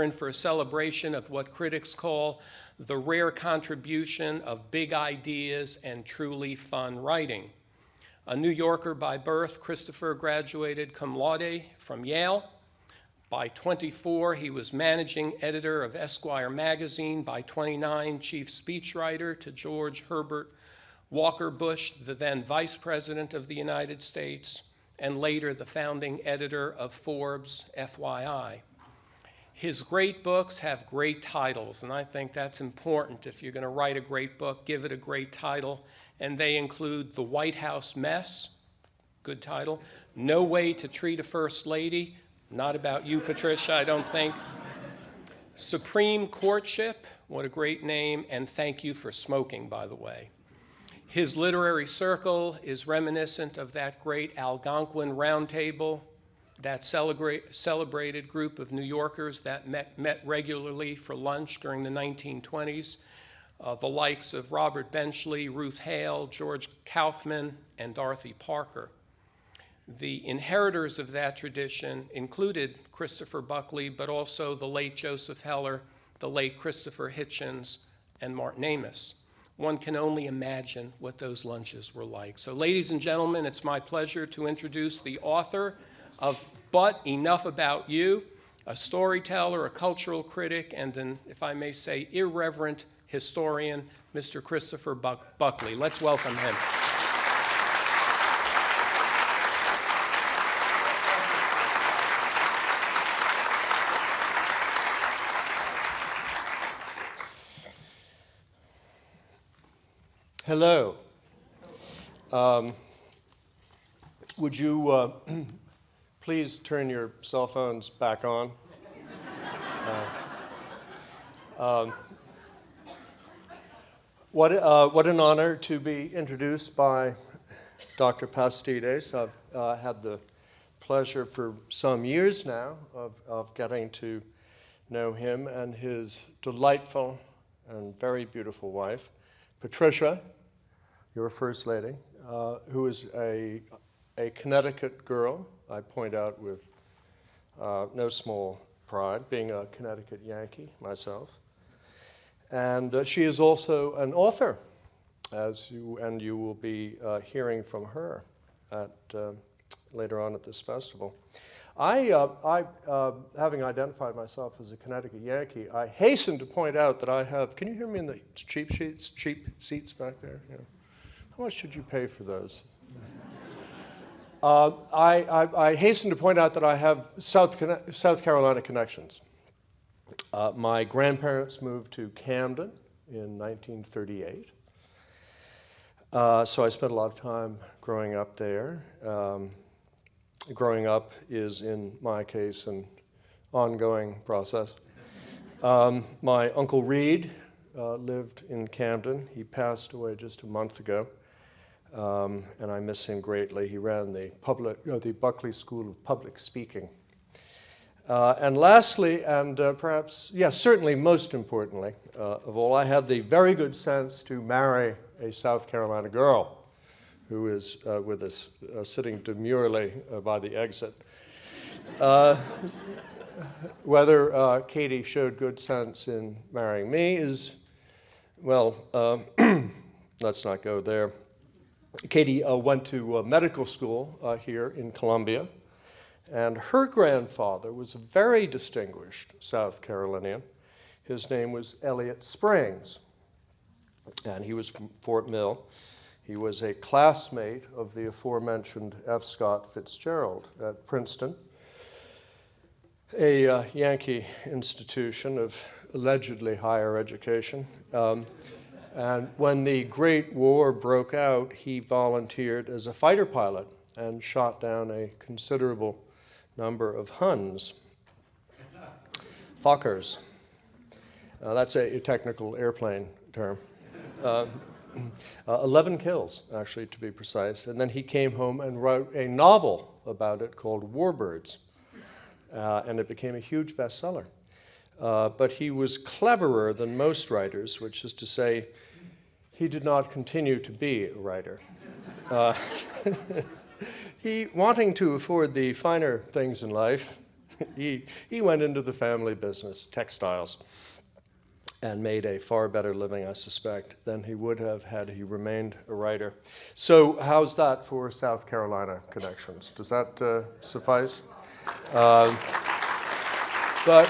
we're in for a celebration of what critics call the rare contribution of big ideas and truly fun writing. A New Yorker by birth, Christopher graduated cum laude from Yale. By 24, he was managing editor of Esquire magazine. By 29, chief speechwriter to George Herbert Walker Bush, the then Vice President of the United States, and later the founding editor of Forbes, FYI. His great books have great titles, and I think that's important. If you're going to write a great book, give it a great title, and they include The White House Mess, good title, No Way to Treat a First Lady, not about you, Patricia, I don't think, Supreme Courtship, what a great name, and Thank You for Smoking, by the way. His literary circle is reminiscent of that great Algonquin Round Table, that celebrated group of New Yorkers that met regularly for lunch during the 1920s, the likes of Robert Benchley, Ruth Hale, George Kaufman, and Dorothy Parker. The inheritors of that tradition included Christopher Buckley, but also the late Joseph Heller, the late Christopher Hitchens, and Martin Amis. One can only imagine what those lunches were like. So ladies and gentlemen, it's my pleasure to introduce the author of But Enough About You, a storyteller, a cultural critic, and an, if I may say, irreverent historian, Mr. Christopher Buckley. Let's welcome him. Hello. Would you please turn your cell phones back on? What an honor to be introduced by Dr. Pastides. I've had the pleasure for some years now of getting to know him and his delightful and very beautiful wife, Patricia, your First Lady, who is a Connecticut girl, I point out with no small pride, being a Connecticut Yankee myself. And she is also an author, and you will be hearing from her later on at this festival. Having identified myself as a Connecticut Yankee, I hasten to point out that I have, can you hear me in the cheap seats back there? Yeah. How much should you pay for those? I hasten to point out that I have South Carolina connections. My grandparents moved to Camden in 1938. So I spent a lot of time growing up there. Growing up is, in my case, an ongoing process. My Uncle Reed lived in Camden. He passed away just a month ago, and I miss him greatly. He ran the Buckley School of Public Speaking. And lastly, and perhaps, certainly most importantly of all, I had the very good sense to marry a South Carolina girl who is with us, sitting demurely by the exit. Whether Katie showed good sense in marrying me is, well, let's not go there. Katie went to medical school here in Columbia, and her grandfather was a very distinguished South Carolinian. His name was Elliott Springs, and he was from Fort Mill. He was a classmate of the aforementioned F. Scott Fitzgerald at Princeton, a Yankee institution of allegedly higher education. And when the Great War broke out, he volunteered as a fighter pilot and shot down a considerable number of Huns. Fokkers. That's a technical airplane term. 11 kills, actually, to be precise. And then he came home and wrote a novel about it called Warbirds. And it became a huge bestseller. But he was cleverer than most writers, which is to say, he did not continue to be a writer. He, wanting to afford the finer things in life, he went into the family business, textiles, and made a far better living, I suspect, than he would have had he remained a writer. So how's that for South Carolina connections? Does that suffice? But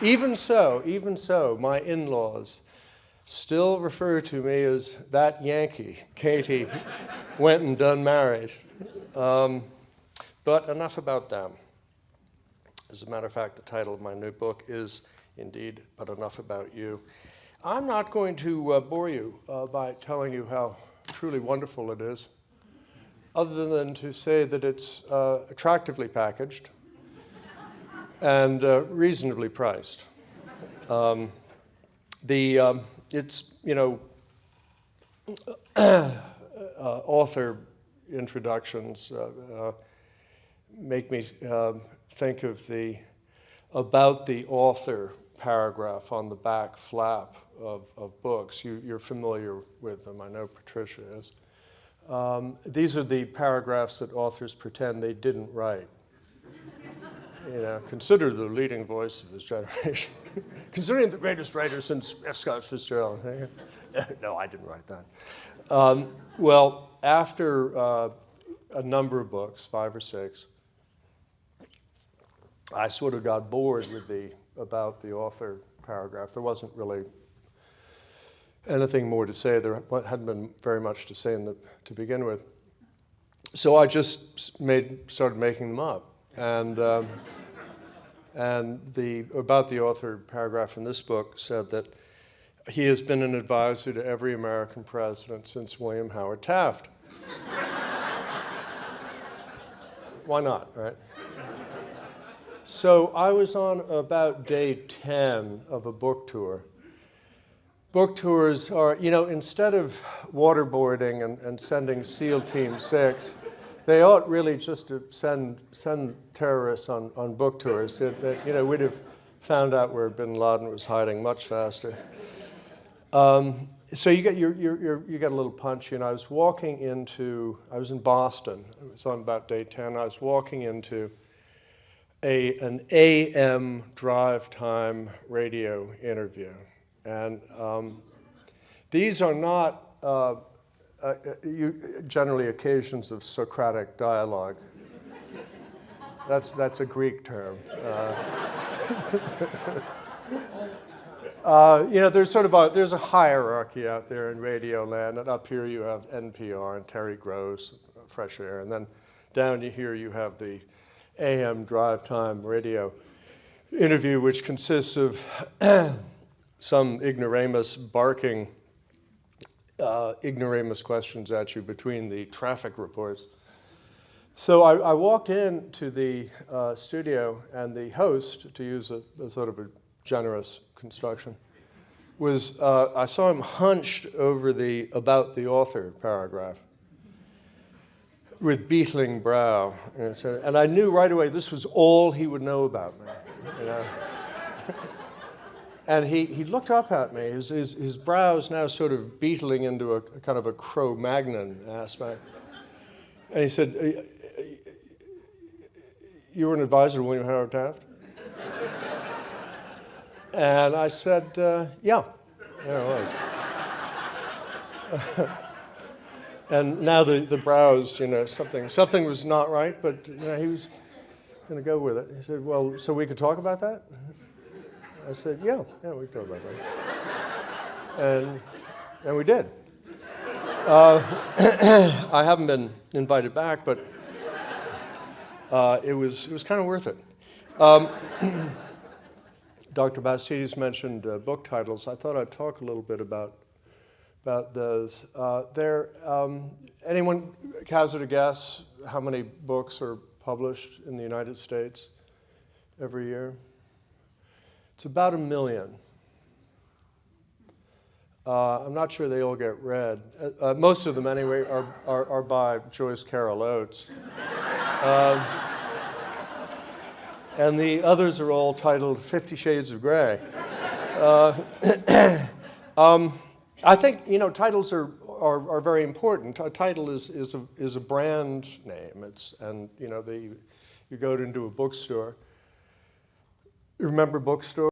even so, my in-laws still refer to me as that Yankee. Katie went and done married. But enough about them. As a matter of fact, the title of my new book is indeed, But Enough About You. I'm not going to bore you by telling you how truly wonderful it is, other than to say that it's attractively packaged and reasonably priced. It's, author introductions make me think of the about the author paragraph on the back flap of books. You're familiar with them. I know Patricia is. These are the paragraphs that authors pretend they didn't write. Consider the leading voice of his generation. Considering the greatest writer since F. Scott Fitzgerald. No, I didn't write that. Well, after a number of books, 5 or 6, I sort of got bored with the about the author paragraph. There wasn't really anything more to say. There hadn't been very much to say to begin with. So I just started making them up. And the about the author paragraph in this book said that he has been an advisor to every American president since William Howard Taft. Why not, right? So I was on about day 10 of a book tour. Book tours are, instead of waterboarding and sending SEAL Team 6, they ought really just to send terrorists on book tours. We'd have found out where bin Laden was hiding much faster. So you get a little punch. I was in Boston. It was on about day 10. I was walking into an AM drive time radio interview. And these are not generally occasions of Socratic dialogue. That's a Greek term. There's a hierarchy out there in radio land, and up here you have NPR and Terry Gross, Fresh Air, and then down here you have the AM drive time radio interview, which consists of some ignoramus barking ignoramus questions at you between the traffic reports. So I walked into the studio, and the host, to use a sort of a generous construction, was I saw him hunched over the about the author paragraph with beetling brow, and I knew right away this was all he would know about me. And he looked up at me, his brows now sort of beetling into a kind of a Cro-Magnon aspect. And he said, "You were an advisor to William Howard Taft?" And I said, yeah, I was. And now the brows, something was not right, but he was going to go with it. He said, "Well, so we could talk about that?" I said, yeah, we could talk about that. And we did. I haven't been invited back, but it was kind of worth it. Dr. Bastides mentioned book titles. I thought I'd talk a little bit about those. Anyone hazard a guess how many books are published in the United States every year? It's about 1 million. I'm not sure they all get read. Most of them, anyway, are by Joyce Carol Oates. And the others are all titled 50 Shades of Grey. I think, titles are very important. A title is a brand name. You go into a bookstore, Remember bookstores?